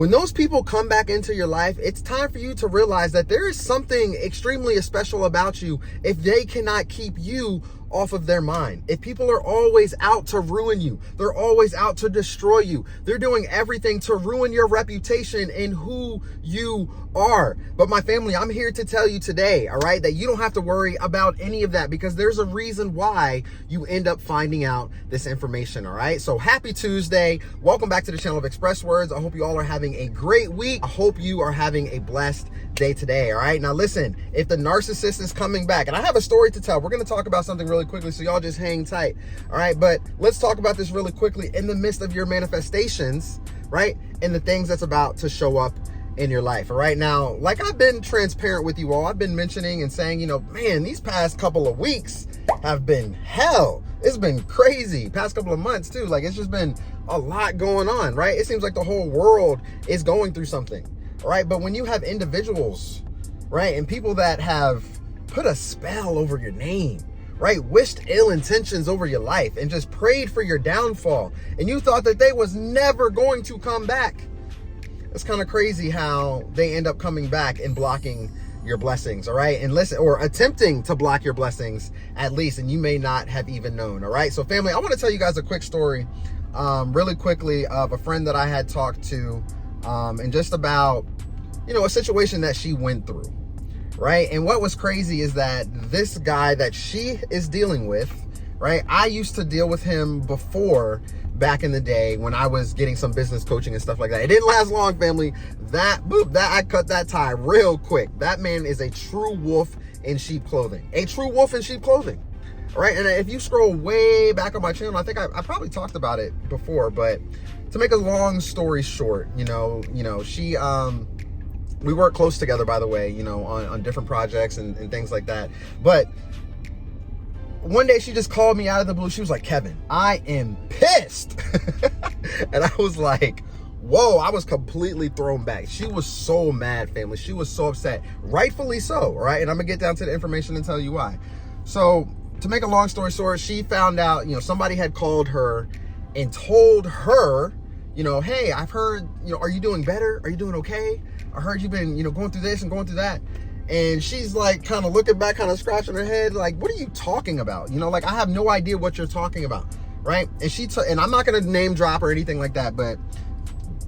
When those people come back into your life, it's time for you to realize that there is something extremely special about you if they cannot keep you off of their mind. If people are always out to ruin you, they're always out to destroy you, they're doing everything to ruin your reputation and who you are. But my family, I'm here to tell you today, all right, that you don't have to worry about any of that, because there's a reason why you end up finding out this information, all right? So happy Tuesday. Welcome back to the channel of ExpressedWordz. I hope you all are having a great week. I hope you are having a blessed day today, all right? Now listen, if the narcissist is coming back, and I have a story to tell, we're going to talk about something really quickly, so y'all just hang tight, all right? But let's talk about this really quickly in the midst of your manifestations, right? And the things that's about to show up in your life, all right? Now, like I've been transparent with you all, I've been mentioning and saying, you know, man, these past couple of weeks have been hell. It's been crazy. Past couple of months too. Like, it's just been a lot going on, right? It seems like the whole world is going through something, all right? But when you have individuals, right, and people that have put a spell over your name, right, wished ill intentions over your life and just prayed for your downfall, and you thought that they was never going to come back, it's kind of crazy how they end up coming back and blocking your blessings, all right? And listen, or attempting to block your blessings at least, and you may not have even known, all right? So family, I want to tell you guys a quick story really quickly of a friend that I had talked to and just about, you know, a situation that she went through, right? And what was crazy is that this guy that she is dealing with, right, I used to deal with him before, back in the day when I was getting some business coaching and stuff like that. It didn't last long, family. That I cut that tie real quick. That man is a true wolf in sheep clothing. A true wolf in sheep clothing. All right. And if you scroll way back on my channel, I think I probably talked about it before, but to make a long story short, you know, she, we work close together, by the way, you know, on different projects and things like that. But one day she just called me out of the blue. She was like, Kevin, I am pissed. And I was like, whoa, I was completely thrown back. She was so mad, family. She was so upset, rightfully so, right? And I'm gonna get down to the information and tell you why. So to make a long story short, she found out, you know, somebody had called her and told her, you know, hey, I've heard, you know, are you doing better? Are you doing okay? I heard you've been, you know, going through this and going through that. And she's like kind of looking back, kind of scratching her head, like, what are you talking about? You know, like, I have no idea what you're talking about, right? And and I'm not going to name drop or anything like that, but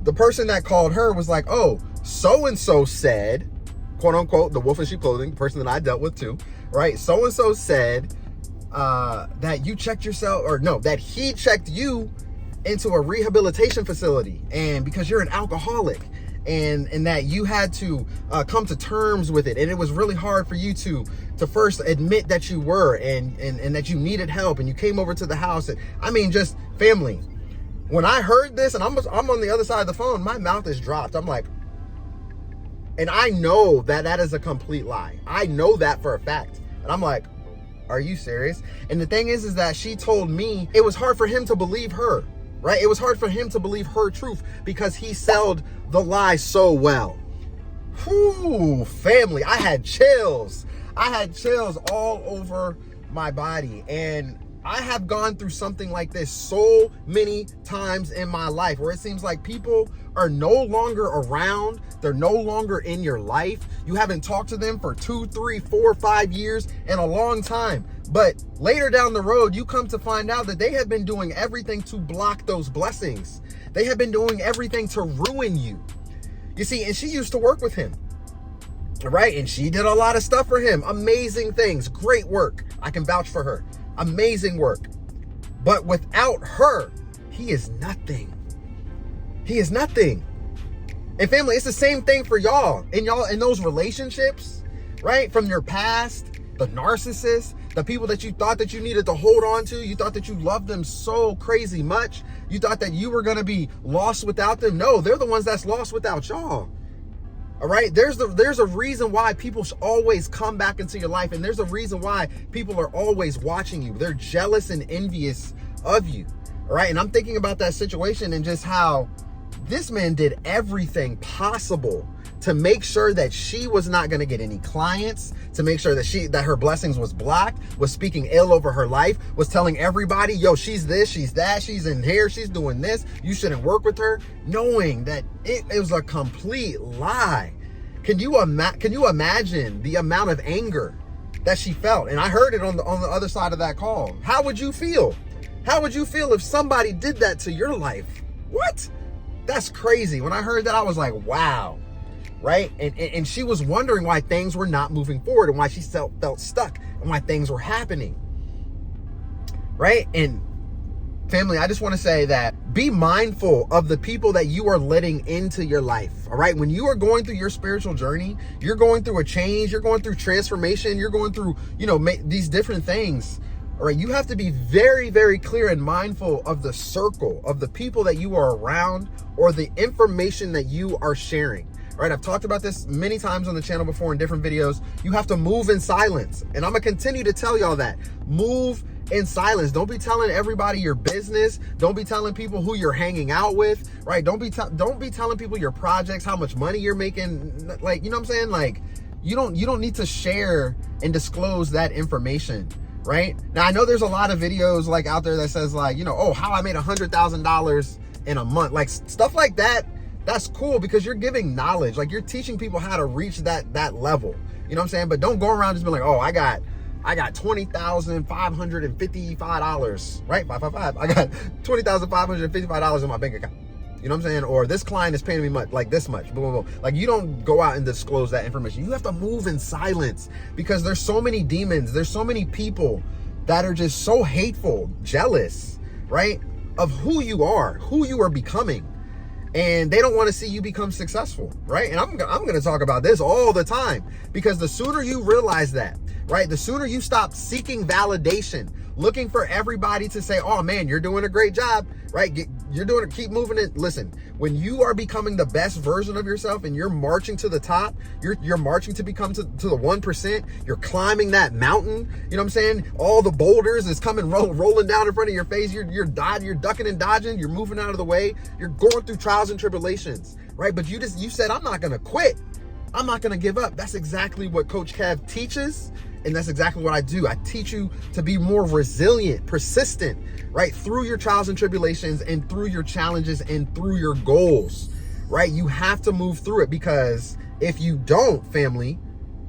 the person that called her was like, oh, so-and-so said, quote unquote, the wolf in sheep clothing, the person that I dealt with too, right? So-and-so said that you checked yourself, or no, that he checked you into a rehabilitation facility, and because you're an alcoholic, and that you had to come to terms with it, and it was really hard for you to first admit that you were and that you needed help, and you came over to the house. And I mean, just family, when I heard this, and I'm on the other side of the phone, my mouth is dropped. I'm like, and I know that that is a complete lie. I know that for a fact. And I'm like, are you serious? And the thing is that she told me it was hard for him to believe her, right? It was hard for him to believe her truth because he sold the lie so well. Whew, family, I had chills. I had chills all over my body. And I have gone through something like this so many times in my life, where it seems like people are no longer around. They're no longer in your life. You haven't talked to them for 2, 3, 4, 5 years, and a long time. But later down the road, you come to find out that they have been doing everything to block those blessings. They have been doing everything to ruin you. You see, and she used to work with him, right? And she did a lot of stuff for him. Amazing things, great work. I can vouch for her. Amazing work. But without her, he is nothing. He is nothing. And family, it's the same thing for y'all in those relationships, right? From your past, the narcissists, the people that you thought that you needed to hold on to. You thought that you loved them so crazy much. You thought that you were going to be lost without them. No, they're the ones that's lost without y'all. All right. There's a reason why people should always come back into your life. And there's a reason why people are always watching you. They're jealous and envious of you. All right. And I'm thinking about that situation and just how this man did everything possible to make sure that she was not going to get any clients, to make sure that her blessings was blocked, was speaking ill over her life, was telling everybody, yo, she's this, she's that, she's in here, she's doing this, you shouldn't work with her, knowing that it was a complete lie. Can you imagine the amount of anger that she felt? And I heard it on the other side of that call. How would you feel? How would you feel if somebody did that to your life? What? That's crazy. When I heard that, I was like, wow. Right? And she was wondering why things were not moving forward and why she felt stuck and why things were happening. Right? And family, I just want to say that be mindful of the people that you are letting into your life. All right? When you are going through your spiritual journey, you're going through a change, you're going through transformation, you're going through, these different things. All right? You have to be very, very clear and mindful of the circle of the people that you are around or the information that you are sharing. All right, I've talked about this many times on the channel before in different videos. You have to move in silence. And I'm going to continue to tell y'all that. Move in silence. Don't be telling everybody your business. Don't be telling people who you're hanging out with, right? Don't be telling people your projects, how much money you're making. Like, you know what I'm saying? Like, you don't need to share and disclose that information, right? Now, I know there's a lot of videos like out there that says like, oh, how I made $100,000 in a month. Like stuff like that. That's cool because you're giving knowledge. Like you're teaching people how to reach that level. You know what I'm saying? But don't go around just being like, oh, I got $20,555, right? 555. I got $20,555 in my bank account. You know what I'm saying? Or this client is paying me much, like this much. Boom, boom, boom. Like you don't go out and disclose that information. You have to move in silence because there's so many demons. There's so many people that are just so hateful, jealous, right? Of who you are becoming. And they don't want to see you become successful, right? And I'm going to talk about this all the time because the sooner you realize that, right? The sooner you stop seeking validation, looking for everybody to say, oh man, you're doing a great job, right? Keep moving it. Listen, when you are becoming the best version of yourself and you're marching to the top, you're marching to become to the 1%, you're climbing that mountain, you know what I'm saying? All the boulders is coming rolling down in front of your face. You're ducking and dodging, you're moving out of the way, you're going through trials and tribulations, right? But you said, I'm not going to quit. I'm not going to give up. That's exactly what Coach Kev teaches. And that's exactly what I do. I teach you to be more resilient, persistent, right? Through your trials and tribulations and through your challenges and through your goals, right? You have to move through it because if you don't, family,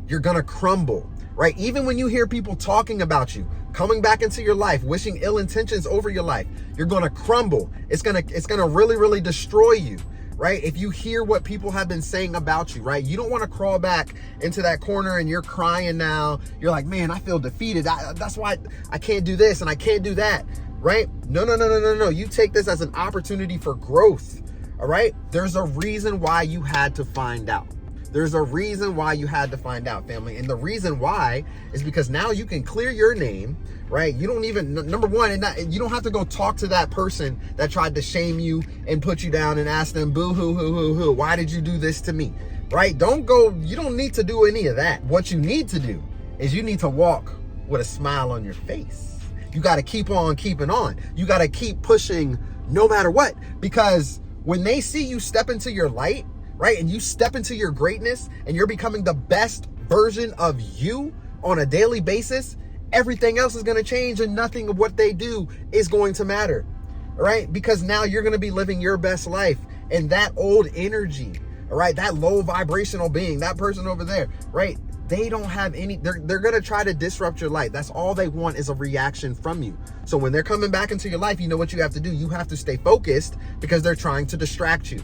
you're going to crumble, right? Even when you hear people talking about you, coming back into your life, wishing ill intentions over your life, you're going to crumble. It's going to really, really destroy you. Right? If you hear what people have been saying about you, right? You don't want to crawl back into that corner and you're crying now. You're like, man, I feel defeated. That's why I can't do this and I can't do that, right? No. You take this as an opportunity for growth, all right? There's a reason why you had to find out. There's a reason why you had to find out, family. And the reason why is because now you can clear your name, right? You don't even, number one, you don't have to go talk to that person that tried to shame you and put you down and ask them, boo hoo, why did you do this to me, right? You don't need to do any of that. What you need to do is you need to walk with a smile on your face. You got to keep on keeping on. You got to keep pushing no matter what, because when they see you step into your light, right? And you step into your greatness and you're becoming the best version of you on a daily basis, everything else is going to change and nothing of what they do is going to matter, right? Because now you're going to be living your best life, and that old energy, all right, that low vibrational being, that person over there, right? They don't have any, they're going to try to disrupt your life. That's all they want is a reaction from you. So when they're coming back into your life, you know what you have to do? You have to stay focused because they're trying to distract you.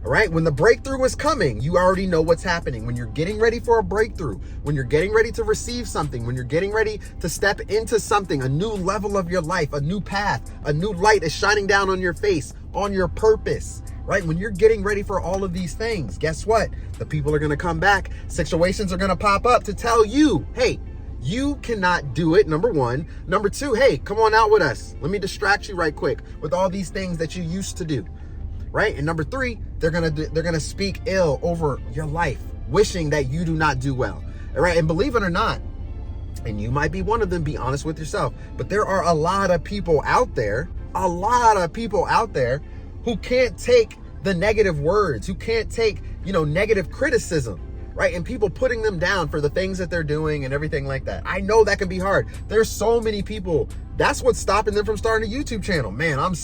All right, when the breakthrough is coming, you already know what's happening. When you're getting ready for a breakthrough, when you're getting ready to receive something, when you're getting ready to step into something, a new level of your life, a new path, a new light is shining down on your face, on your purpose, right? When you're getting ready for all of these things, guess what? The people are going to come back. Situations are going to pop up to tell you, hey, you cannot do it, number one. Number two, hey, come on out with us. Let me distract you right quick with all these things that you used to do. Right? And number three, they're gonna speak ill over your life, wishing that you do not do well. All right? And believe it or not, and you might be one of them, be honest with yourself, but there are a lot of people out there who can't take the negative words, who can't take, negative criticism, right? And people putting them down for the things that they're doing and everything like that. I know that can be hard. There's so many people. That's what's stopping them from starting a YouTube channel. Man, I'm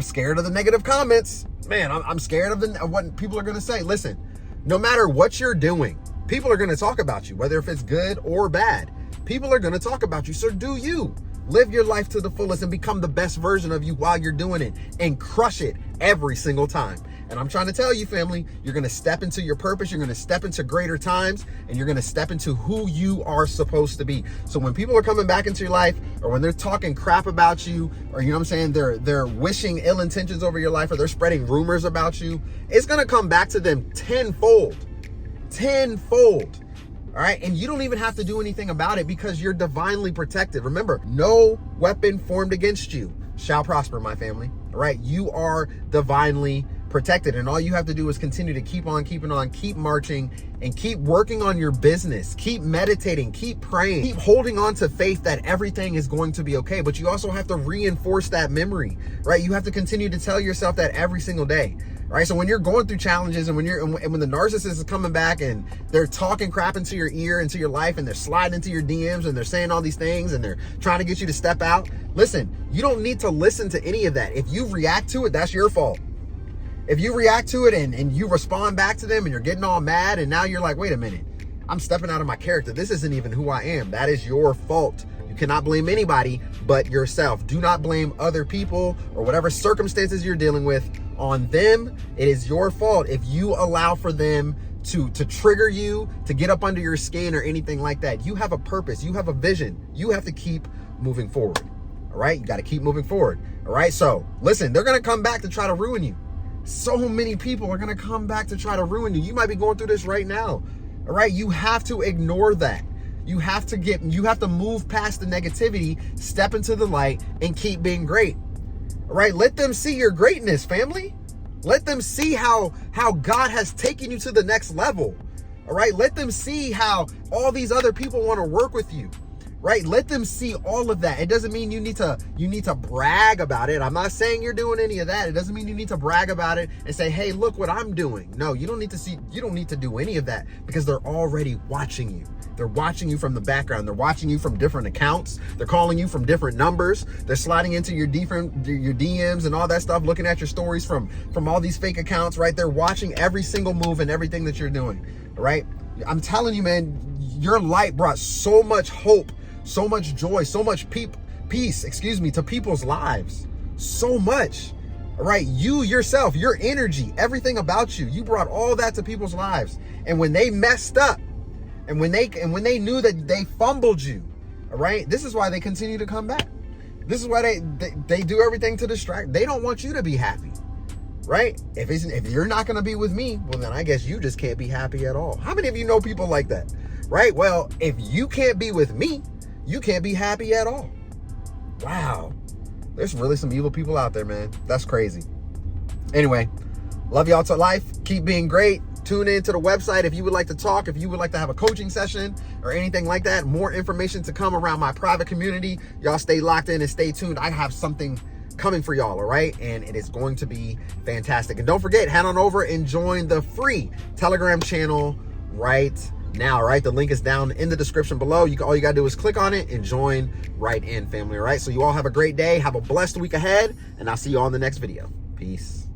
scared of the negative comments. Man, I'm scared of what people are going to say. Listen, no matter what you're doing, people are going to talk about you, whether if it's good or bad. People are going to talk about you. So do you. Live your life to the fullest and become the best version of you while you're doing it, and crush it every single time. And I'm trying to tell you, family, you're going to step into your purpose. You're going to step into greater times, and you're going to step into who you are supposed to be. So when people are coming back into your life, or when they're talking crap about you, or they're wishing ill intentions over your life, or they're spreading rumors about you, it's going to come back to them tenfold. All right. And you don't even have to do anything about it, because you're divinely protected. Remember, no weapon formed against you shall prosper, my family. All right. You are divinely protected. And all you have to do is continue to keep on keeping on, keep marching, and keep working on your business. Keep meditating, keep praying, keep holding on to faith that everything is going to be okay. But you also have to reinforce that memory, right? You have to continue to tell yourself that every single day. Right. So when you're going through challenges, and when the narcissist is coming back and they're talking crap into your ear, into your life, and they're sliding into your DMs, and they're saying all these things, and they're trying to get you to step out, listen, you don't need to listen to any of that. If you react to it, that's your fault. If you react to it and you respond back to them, and you're getting all mad, and now you're like, wait a minute, I'm stepping out of my character. This isn't even who I am. That is your fault. You cannot blame anybody but yourself. Do not blame other people or whatever circumstances you're dealing with on them. It is your fault if you allow for them to trigger you, to get up under your skin, or anything like that. You have a purpose. You have a vision. You have to keep moving forward. All right. You got to keep moving forward. All right. So listen, they're going to come back to try to ruin you. So many people are going to come back to try to ruin you. You might be going through this right now. All right. You have to ignore that. You have to move past the negativity, step into the light, and keep being great. All right. Let them see your greatness, family. Let them see how God has taken you to the next level. All right. Let them see how all these other people want to work with you. Right. Let them see all of that. It doesn't mean you need to brag about it. I'm not saying you're doing any of that. It doesn't mean you need to brag about it and say, hey, look what I'm doing. No, you don't need to do any of that, because they're already watching you. They're watching you from the background. They're watching you from different accounts. They're calling you from different numbers. They're sliding into your DMs and all that stuff, looking at your stories from all these fake accounts, right? They're watching every single move and everything that you're doing, right? I'm telling you, man, your light brought so much hope, so much joy, so much peace, to people's lives. So much, all right? You yourself, your energy, everything about you, you brought all that to people's lives. And when they messed up, and when they knew that they fumbled you, all right, this is why they continue to come back. This is why they do everything to distract. They don't want you to be happy, right? If you're not going to be with me, well, then I guess you just can't be happy at all. How many of you know people like that, right? Well, if you can't be with me, you can't be happy at all. Wow. There's really some evil people out there, man. That's crazy. Anyway, love y'all to life. Keep being great. Tune in to the website if you would like to talk, if you would like to have a coaching session or anything like that. More information to come around my private community. Y'all stay locked in and stay tuned. I have something coming for y'all, all right? And it is going to be fantastic. And don't forget, head on over and join the free Telegram channel right now, all right? The link is down in the description below. All you got to do is click on it and join right in, family, all right? So you all have a great day. Have a blessed week ahead, and I'll see you on the next video. Peace.